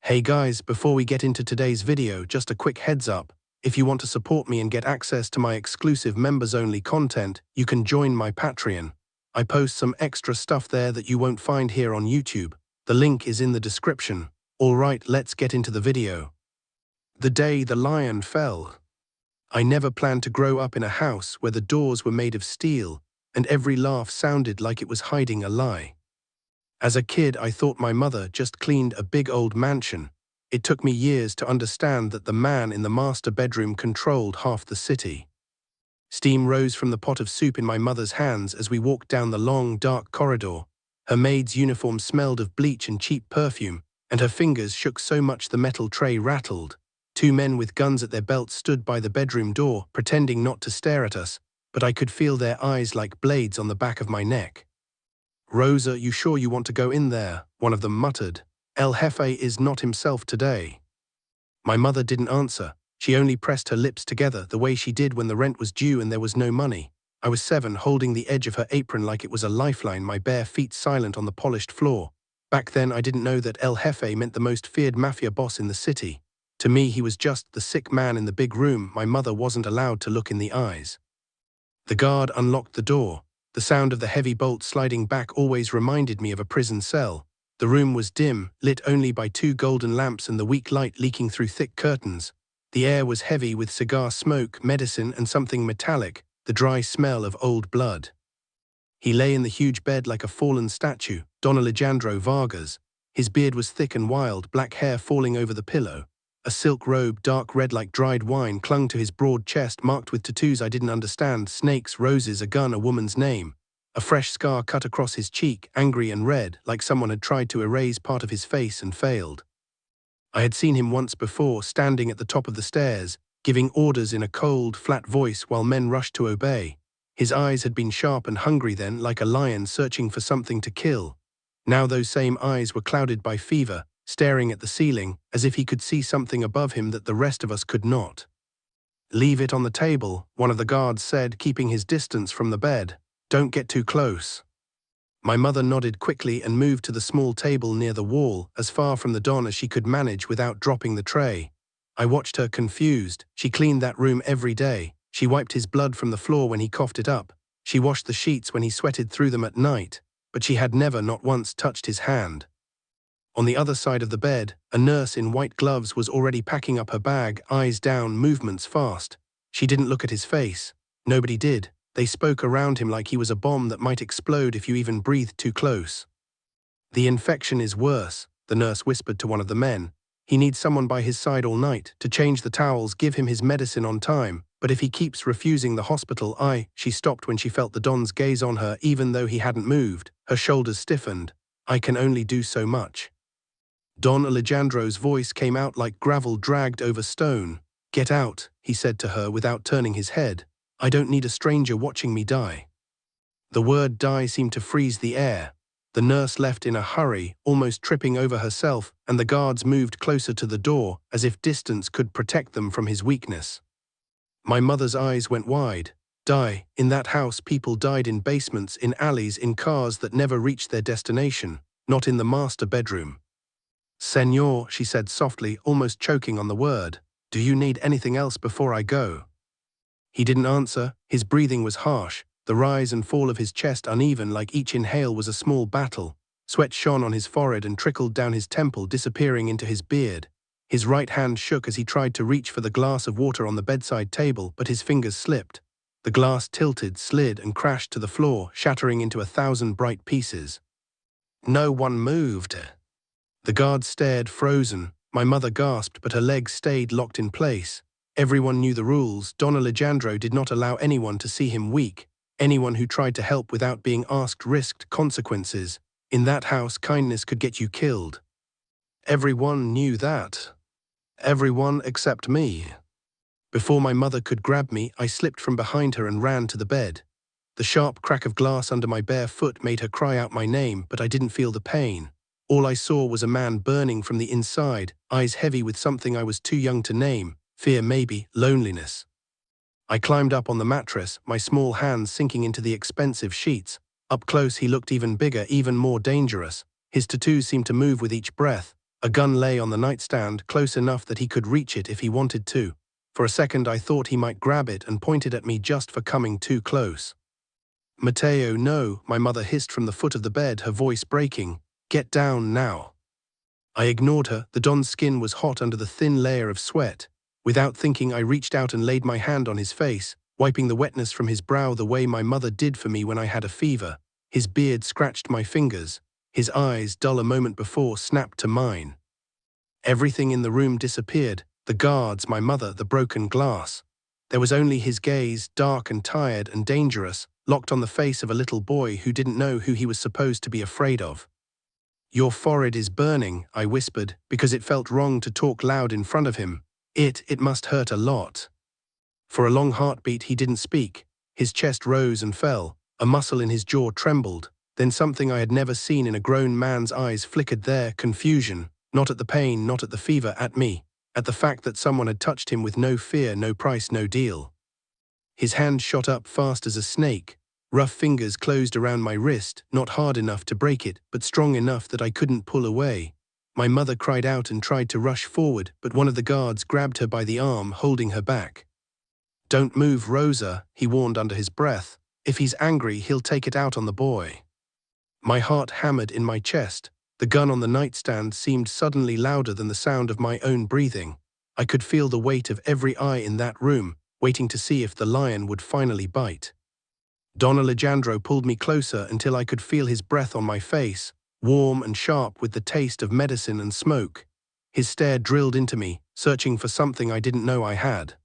Hey guys, before we get into today's video, just a quick heads up. If you want to support me and get access to my exclusive members-only content, you can join my Patreon. I post some extra stuff there that you won't find here on YouTube. The link is in the description. Alright, let's get into the video. The day the lion fell. I never planned to grow up in a house where the doors were made of steel and every laugh sounded like it was hiding a lie. As a kid, I thought my mother just cleaned a big old mansion. It took me years to understand that the man in the master bedroom controlled half the city. Steam rose from the pot of soup in my mother's hands as we walked down the long, dark corridor. Her maid's uniform smelled of bleach and cheap perfume, and her fingers shook so much the metal tray rattled. Two men with guns at their belts stood by the bedroom door, pretending not to stare at us, but I could feel their eyes like blades on the back of my neck. "Rosa, you sure you want to go in there?" one of them muttered. "El Jefe is not himself today." My mother didn't answer. She only pressed her lips together the way she did when the rent was due and there was no money. I was 7, holding the edge of her apron like it was a lifeline, my bare feet silent on the polished floor. Back then I didn't know that El Jefe meant the most feared mafia boss in the city. To me he was just the sick man in the big room my mother wasn't allowed to look in the eyes. The guard unlocked the door. The sound of the heavy bolt sliding back always reminded me of a prison cell. The room was dim, lit only by 2 golden lamps and the weak light leaking through thick curtains. The air was heavy with cigar smoke, medicine, and something metallic, the dry smell of old blood. He lay in the huge bed like a fallen statue, Don Alejandro Vargas. His beard was thick and wild, black hair falling over the pillow. A silk robe, dark red like dried wine, clung to his broad chest, marked with tattoos I didn't understand: snakes, roses, a gun, a woman's name. A fresh scar cut across his cheek, angry and red, like someone had tried to erase part of his face and failed. I had seen him once before, standing at the top of the stairs, giving orders in a cold, flat voice while men rushed to obey. His eyes had been sharp and hungry then, like a lion searching for something to kill. Now those same eyes were clouded by fever, staring at the ceiling, as if he could see something above him that the rest of us could not. "Leave it on the table," one of the guards said, keeping his distance from the bed. "Don't get too close." My mother nodded quickly and moved to the small table near the wall, as far from the Don as she could manage without dropping the tray. I watched her confused. She cleaned that room every day. She wiped his blood from the floor when he coughed it up. She washed the sheets when he sweated through them at night, but she had never, not once, touched his hand. On the other side of the bed, a nurse in white gloves was already packing up her bag, eyes down, movements fast. She didn't look at his face. Nobody did. They spoke around him like he was a bomb that might explode if you even breathed too close. "The infection is worse," the nurse whispered to one of the men. "He needs someone by his side all night, to change the towels, give him his medicine on time, but if he keeps refusing the hospital, She stopped when she felt the Don's gaze on her, even though he hadn't moved. Her shoulders stiffened. "I can only do so much." Don Alejandro's voice came out like gravel dragged over stone. "Get out," he said to her without turning his head. "I don't need a stranger watching me die." The word die seemed to freeze the air. The nurse left in a hurry, almost tripping over herself, and the guards moved closer to the door, as if distance could protect them from his weakness. My mother's eyes went wide. Die? In that house people died in basements, in alleys, in cars that never reached their destination, not in the master bedroom. "Señor," she said softly, almost choking on the word, "do you need anything else before I go?" He didn't answer. His breathing was harsh, the rise and fall of his chest uneven, like each inhale was a small battle. Sweat shone on his forehead and trickled down his temple, disappearing into his beard. His right hand shook as he tried to reach for the glass of water on the bedside table, but his fingers slipped. The glass tilted, slid, and crashed to the floor, shattering into 1,000 bright pieces. No one moved. The guards stared, frozen. My mother gasped, but her legs stayed locked in place. Everyone knew the rules. Don Alejandro did not allow anyone to see him weak. Anyone who tried to help without being asked risked consequences. In that house, kindness could get you killed. Everyone knew that. Everyone except me. Before my mother could grab me, I slipped from behind her and ran to the bed. The sharp crack of glass under my bare foot made her cry out my name, but I didn't feel the pain. All I saw was a man burning from the inside, eyes heavy with something I was too young to name: fear, maybe, loneliness. I climbed up on the mattress, my small hands sinking into the expensive sheets. Up close he looked even bigger, even more dangerous. His tattoos seemed to move with each breath. A gun lay on the nightstand, close enough that he could reach it if he wanted to. For a second I thought he might grab it and point it at me just for coming too close. "Mateo, no," my mother hissed from the foot of the bed, her voice breaking. "Get down now." I ignored her. The Don's skin was hot under the thin layer of sweat. Without thinking, I reached out and laid my hand on his face, wiping the wetness from his brow the way my mother did for me when I had a fever. His beard scratched my fingers. His eyes, dull a moment before, snapped to mine. Everything in the room disappeared. The guards, my mother, the broken glass. There was only his gaze, dark and tired and dangerous, locked on the face of a little boy who didn't know who he was supposed to be afraid of. "Your forehead is burning," I whispered, because it felt wrong to talk loud in front of him. It must hurt a lot. For a long heartbeat he didn't speak. His chest rose and fell. A muscle in his jaw trembled. Then something I had never seen in a grown man's eyes flickered there, confusion. Not at the pain, not at the fever, at me. At the fact that someone had touched him with no fear, no price, no deal. His hand shot up fast as a snake. Rough fingers closed around my wrist, not hard enough to break it, but strong enough that I couldn't pull away. My mother cried out and tried to rush forward, but one of the guards grabbed her by the arm, holding her back. "Don't move, Rosa," he warned under his breath. "If he's angry, he'll take it out on the boy." My heart hammered in my chest. The gun on the nightstand seemed suddenly louder than the sound of my own breathing. I could feel the weight of every eye in that room, waiting to see if the lion would finally bite. Don Alejandro pulled me closer until I could feel his breath on my face, warm and sharp with the taste of medicine and smoke. His stare drilled into me, searching for something I didn't know I had.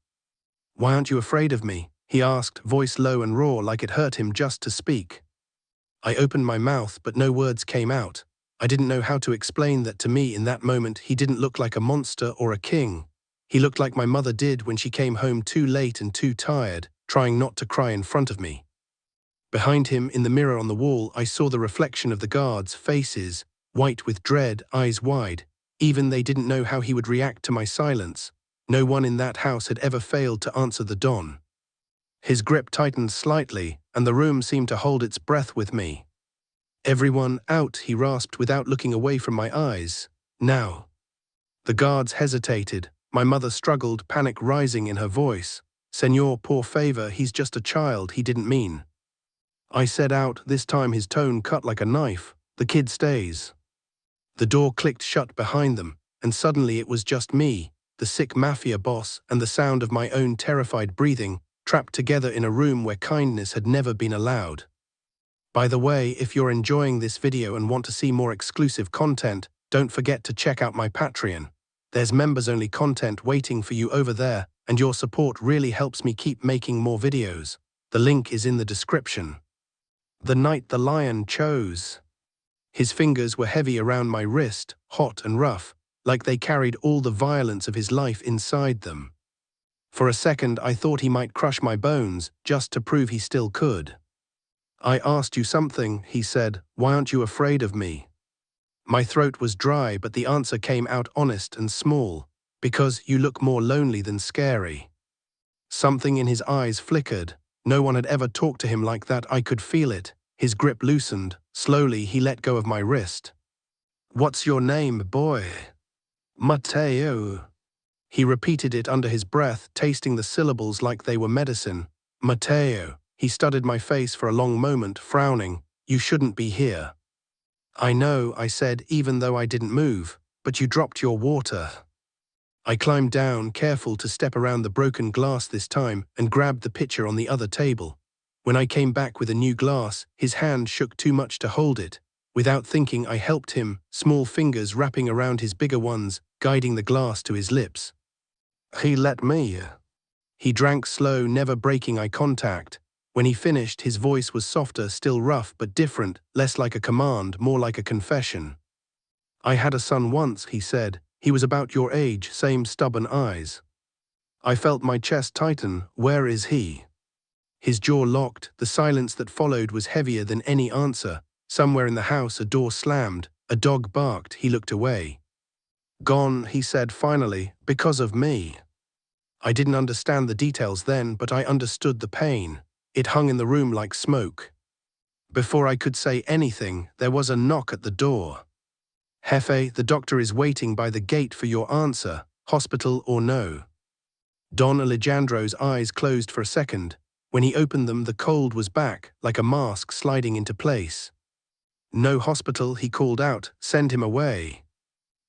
"Why aren't you afraid of me?" he asked, voice low and raw, like it hurt him just to speak. I opened my mouth, but no words came out. I didn't know how to explain that to me in that moment he didn't look like a monster or a king. He looked like my mother did when she came home too late and too tired, trying not to cry in front of me. Behind him, in the mirror on the wall, I saw the reflection of the guards' faces, white with dread, eyes wide. Even they didn't know how he would react to my silence. No one in that house had ever failed to answer the Don. His grip tightened slightly, and the room seemed to hold its breath with me. "Everyone out," he rasped without looking away from my eyes. "Now." The guards hesitated. My mother struggled, panic rising in her voice. "Señor, por favor, he's just a child, he didn't mean." I said out, this time his tone cut like a knife. "The kid stays." The door clicked shut behind them, and suddenly it was just me, the sick Mafia boss, and the sound of my own terrified breathing, trapped together in a room where kindness had never been allowed. By the way, if you're enjoying this video and want to see more exclusive content, don't forget to check out my Patreon. There's members-only content waiting for you over there, and your support really helps me keep making more videos. The link is in the description. The night the lion chose. His fingers were heavy around my wrist, hot and rough, like they carried all the violence of his life inside them. For a second I thought he might crush my bones, just to prove he still could. "I asked you something," he said. "Why aren't you afraid of me?" My throat was dry, but the answer came out honest and small. "Because you look more lonely than scary." Something in his eyes flickered. No one had ever talked to him like that. I could feel it. His grip loosened. Slowly, he let go of my wrist. "What's your name, boy?" "Mateo." He repeated it under his breath, tasting the syllables like they were medicine. "Mateo." He studied my face for a long moment, frowning. "You shouldn't be here." "I know," I said, even though I didn't move. "But you dropped your water." I climbed down, careful to step around the broken glass this time, and grabbed the pitcher on the other table. When I came back with a new glass, his hand shook too much to hold it. Without thinking, I helped him, small fingers wrapping around his bigger ones, guiding the glass to his lips. "He let me." He drank slow, never breaking eye contact. When he finished, his voice was softer, still rough, but different, less like a command, more like a confession. "I had a son once," he said. "He was about your age, same stubborn eyes." I felt my chest tighten. "Where is he?" His jaw locked. The silence that followed was heavier than any answer. Somewhere in the house a door slammed. A dog barked. He looked away. "Gone," he said finally, "because of me." I didn't understand the details then, but I understood the pain. It hung in the room like smoke. Before I could say anything, there was a knock at the door. Jefe, the doctor is waiting by the gate for your answer, hospital or no. Don Alejandro's eyes closed for a second. When he opened them, the cold was back, like a mask sliding into place. No hospital, he called out. Send him away.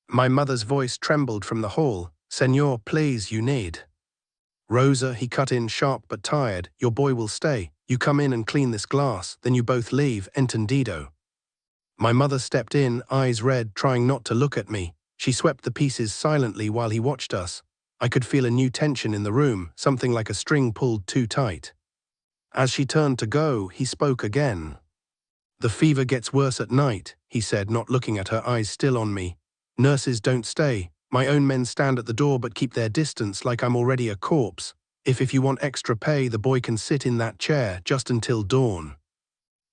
My mother's voice trembled from the hall. Senor, please, you need. Rosa, he cut in, sharp but tired. Your boy will stay. You come in and clean this glass, then you both leave, entendido. My mother stepped in, eyes red, trying not to look at me. She swept the pieces silently while he watched us. I could feel a new tension in the room, something like a string pulled too tight. As she turned to go, he spoke again. The fever gets worse at night, he said, not looking at her, eyes still on me. Nurses don't stay. My own men stand at the door but keep their distance like I'm already a corpse. If you want extra pay, the boy can sit in that chair just until dawn.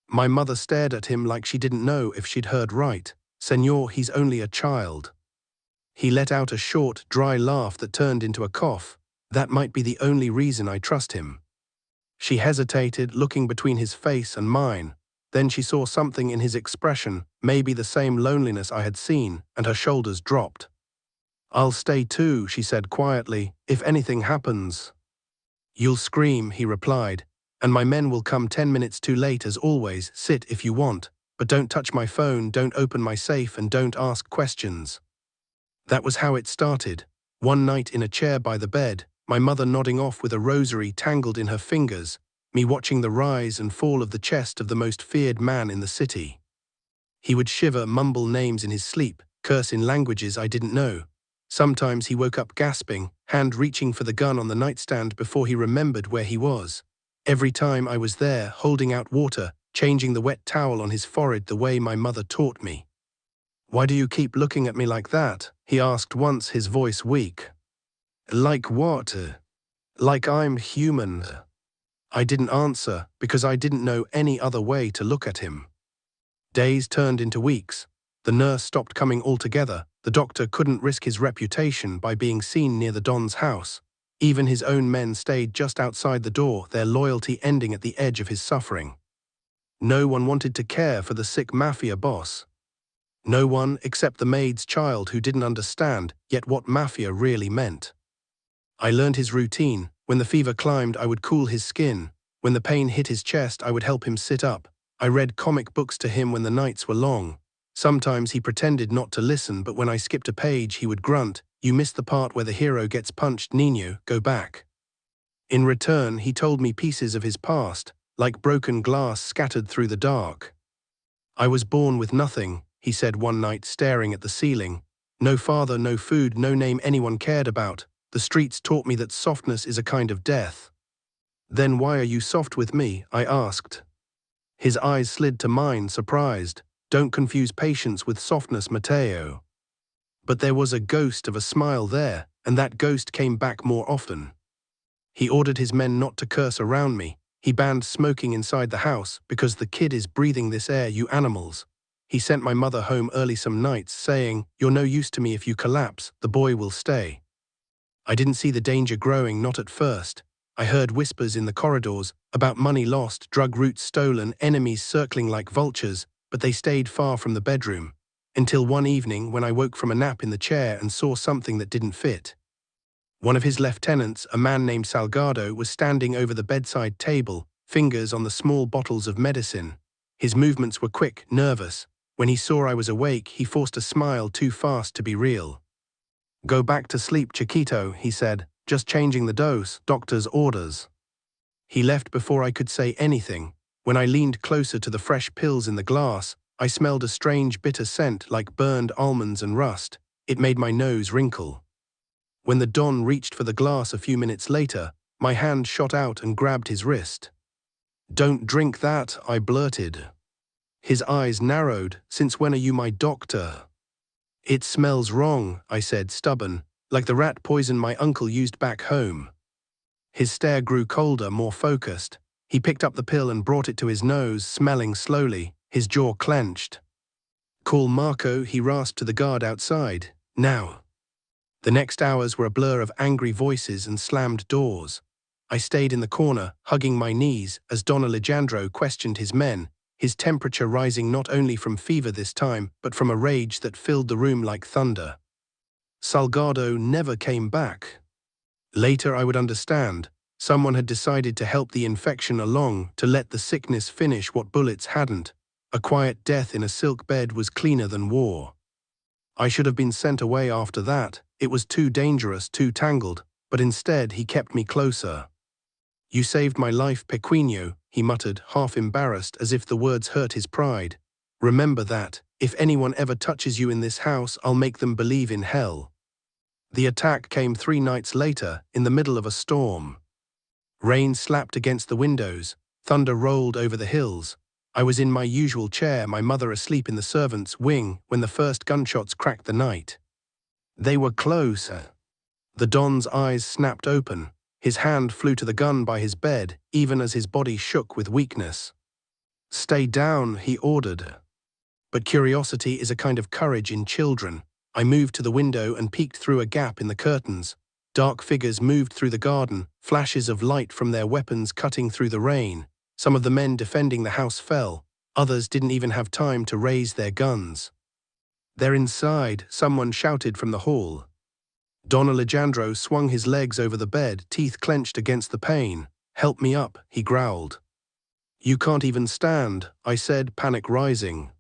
My mother stared at him like she didn't know if she'd heard right. Senor, he's only a child. He let out a short, dry laugh that turned into a cough. That might be the only reason I trust him. She hesitated, looking between his face and mine. Then she saw something in his expression, maybe the same loneliness I had seen, and her shoulders dropped. I'll stay too, she said quietly, if anything happens. You'll scream, he replied, and my men will come 10 minutes too late as always. Sit if you want, but don't touch my phone, don't open my safe, and don't ask questions. That was how it started. One night in a chair by the bed, my mother nodding off with a rosary tangled in her fingers, me watching the rise and fall of the chest of the most feared man in the city. He would shiver, mumble names in his sleep, curse in languages I didn't know. Sometimes he woke up gasping, hand reaching for the gun on the nightstand before he remembered where he was. Every time I was there, holding out water, changing the wet towel on his forehead the way my mother taught me. Why do you keep looking at me like that? He asked once, his voice weak. Like what? Like I'm human. I didn't answer, because I didn't know any other way to look at him. Days turned into weeks. The nurse stopped coming altogether. The doctor couldn't risk his reputation by being seen near the Don's house. Even his own men stayed just outside the door, their loyalty ending at the edge of his suffering. No one wanted to care for the sick Mafia boss. No one except the Maid's child, who didn't understand yet what Mafia really meant. I learned his routine. When the fever climbed, I would cool his skin. When the pain hit his chest, I would help him sit up. I read comic books to him when the nights were long. Sometimes he pretended not to listen, but when I skipped a page, he would grunt, "You missed the part where the hero gets punched, Niño, go back." In return, he told me pieces of his past, like broken glass scattered through the dark. I was born with nothing, he said one night, staring at the ceiling. No father, no food, no name anyone cared about. The streets taught me that softness is a kind of death. Then why are you soft with me? I asked. His eyes slid to mine, surprised. Don't confuse patience with softness, Mateo. But there was a ghost of a smile there, and that ghost came back more often. He ordered his men not to curse around me. He banned smoking inside the house, because the kid is breathing this air, you animals. He sent my mother home early some nights, saying, "You're no use to me if you collapse, the boy will stay." I didn't see the danger growing, not at first. I heard whispers in the corridors about money lost, drug routes stolen, enemies circling like vultures, but they stayed far from the bedroom. Until one evening when I woke from a nap in the chair and saw something that didn't fit. One of his lieutenants, a man named Salgado, was standing over the bedside table, fingers on the small bottles of medicine. His movements were quick, nervous. When he saw I was awake, he forced a smile too fast to be real. "Go back to sleep, Chiquito," he said. "Just changing the dose, doctor's orders." He left before I could say anything. When I leaned closer to the fresh pills in the glass, I smelled a strange bitter scent like burned almonds and rust. It made my nose wrinkle. When the Don reached for the glass a few minutes later, my hand shot out and grabbed his wrist. "Don't drink that," I blurted. His eyes narrowed. "Since when are you my doctor?" "It smells wrong," I said, stubborn, like the rat poison my uncle used back home. His stare grew colder, more focused. He picked up the pill and brought it to his nose, smelling slowly, his jaw clenched. "Call Marco," he rasped to the guard outside. "Now." The next hours were a blur of angry voices and slammed doors. I stayed in the corner, hugging my knees, as Don Alejandro questioned his men. his temperature rising not only from fever this time, but from a rage that filled the room like thunder. Salgado never came back. Later I would understand. Someone had decided to help the infection along, to let the sickness finish what bullets hadn't. A quiet death in a silk bed was cleaner than war. I should have been sent away after that. It was too dangerous, too tangled, but instead he kept me closer. "You saved my life, Pequeno," he muttered, half embarrassed, as if the words hurt his pride. "Remember that. If anyone ever touches you in this house, I'll make them believe in hell." The attack came 3 nights later, in the middle of a storm. Rain slapped against the windows, thunder rolled over the hills. I was in my usual chair, my mother asleep in the servants' wing, when the first gunshots cracked the night. They were close. The Don's eyes snapped open. His hand flew to the gun by his bed, even as his body shook with weakness. "Stay down," he ordered. But curiosity is a kind of courage in children. I moved to the window and peeked through a gap in the curtains. Dark figures moved through the garden, flashes of light from their weapons cutting through the rain. Some of the men defending the house fell. Others didn't even have time to raise their guns. "They're inside," someone shouted from the hall. Don Alejandro swung his legs over the bed, teeth clenched against the pane. "Help me up," he growled. "You can't even stand," I said, panic rising.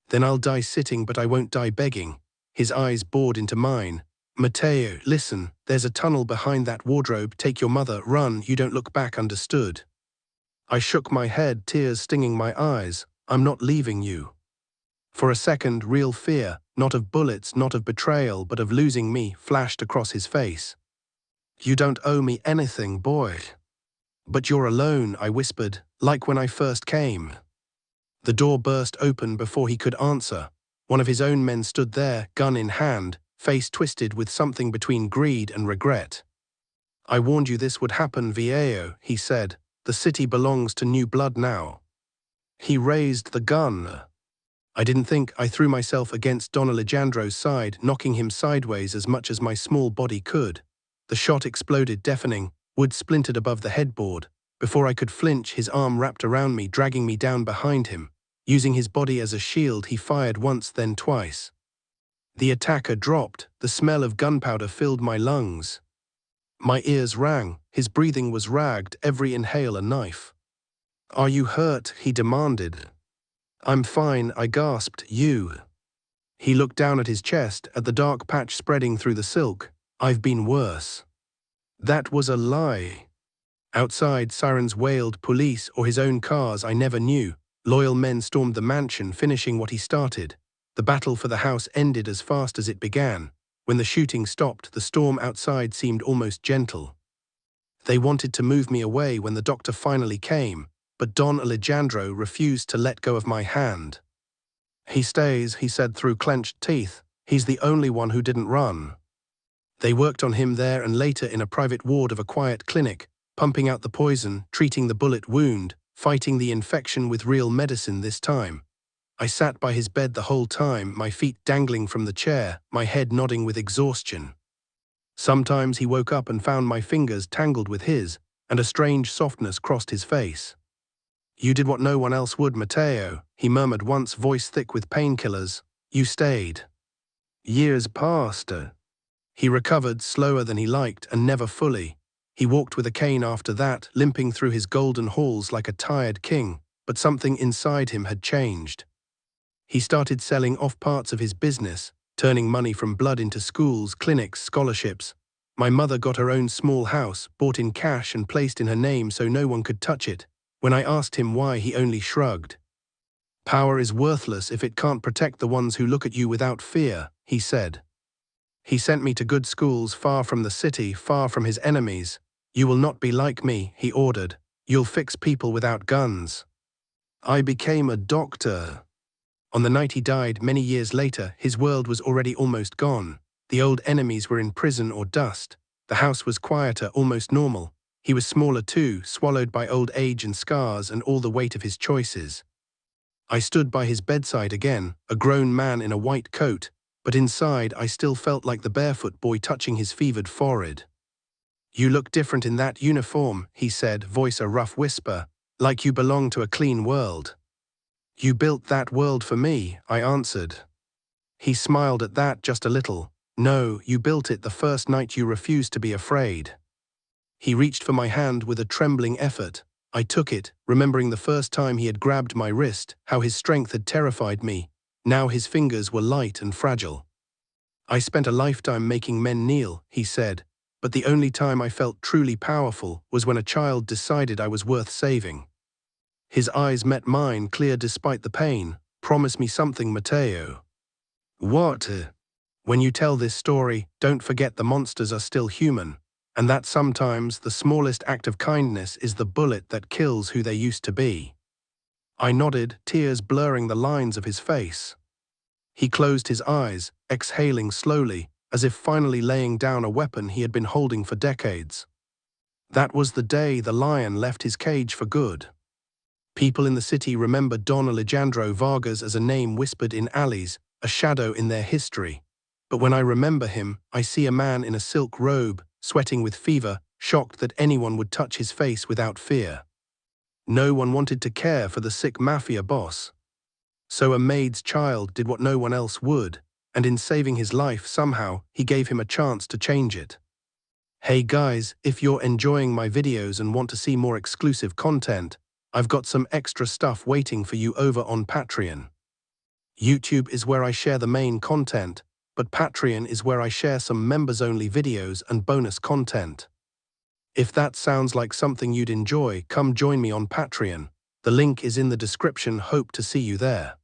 "Then I'll die sitting, but I won't die begging." His eyes bored into mine. "Mateo, listen, there's a tunnel behind that wardrobe. Take your mother, run, you don't look back, understood?" I shook my head, tears stinging my eyes. "I'm not leaving you." For a second, real fear, not of bullets, not of betrayal, but of losing me, flashed across his face. "You don't owe me anything, boy." "But you're alone," I whispered, "like when I first came." The door burst open before he could answer. One of his own men stood there, gun in hand, face twisted with something between greed and regret. "I warned you this would happen, Viejo," he said. "The city belongs to new blood now." He raised the gun. I didn't think. I threw myself against Don Alejandro's side, knocking him sideways as much as my small body could. The shot exploded, deafening. Wood splintered above the headboard. Before I could flinch, his arm wrapped around me, dragging me down behind him. Using his body as a shield, he fired once, then twice. The attacker dropped. The smell of gunpowder filled my lungs. My ears rang. His breathing was ragged, every inhale a knife. "Are you hurt?" he demanded. "I'm fine," I gasped. "You?" He looked down at his chest, at the dark patch spreading through the silk. "I've been worse." That was a lie. Outside, sirens wailed, police or his own cars, I never knew. Loyal men stormed the mansion, finishing what he started. The battle for the house ended as fast as it began. When the shooting stopped, the storm outside seemed almost gentle. They wanted to move me away when the doctor finally came, but Don Alejandro refused to let go of my hand. "He stays," he said through clenched teeth. "He's the only one who didn't run." They worked on him there and later in a private ward of a quiet clinic, pumping out the poison, treating the bullet wound, fighting the infection with real medicine this time. I sat by his bed the whole time, my feet dangling from the chair, my head nodding with exhaustion. Sometimes he woke up and found my fingers tangled with his, and a strange softness crossed his face. "You did what no one else would, Mateo," he murmured once, voice thick with painkillers. "You stayed." Years passed. He recovered slower than he liked, and never fully. He walked with a cane after that, limping through his golden halls like a tired king, but something inside him had changed. He started selling off parts of his business, turning money from blood into schools, clinics, scholarships. My mother got her own small house, bought in cash and placed in her name so no one could touch it. When I asked him why, he only shrugged. "Power is worthless if it can't protect the ones who look at you without fear," he said. He sent me to good schools, far from the city, far from his enemies. "You will not be like me," he ordered. "You'll fix people without guns." I became a doctor. On the night he died, many years later, his world was already almost gone. The old enemies were in prison or dust. The house was quieter, almost normal. He was smaller too, swallowed by old age and scars and all the weight of his choices. I stood by his bedside again, a grown man in a white coat, but inside I still felt like the barefoot boy touching his fevered forehead. "You look different in that uniform," he said, voice a rough whisper, "like you belong to a clean world." You built that world for me, I answered. He smiled at that just a little. No, you built it the first night you refused to be afraid. He reached for my hand with a trembling effort. I took it, remembering the first time he had grabbed my wrist, how his strength had terrified me. Now his fingers were light and fragile. I spent a lifetime making men kneel, he said, but the only time I felt truly powerful was when a child decided I was worth saving. His eyes met mine, clear despite the pain. Promise me something, Mateo. What? When you tell this story, don't forget the monsters are still human, and that sometimes the smallest act of kindness is the bullet that kills who they used to be. I nodded, tears blurring the lines of his face. He closed his eyes, exhaling slowly, as if finally laying down a weapon he had been holding for decades. That was the day the lion left his cage for good. People in the city remember Don Alejandro Vargas as a name whispered in alleys, a shadow in their history. But when I remember him, I see a man in a silk robe, sweating with fever, shocked that anyone would touch his face without fear. No one wanted to care for the sick Mafia boss. So a maid's child did what no one else would, and in saving his life somehow, he gave him a chance to change it. Hey guys, if you're enjoying my videos and want to see more exclusive content, I've got some extra stuff waiting for you over on Patreon. YouTube is where I share the main content, but Patreon is where I share some members-only videos and bonus content. If that sounds like something you'd enjoy, come join me on Patreon. The link is in the description. Hope to see you there.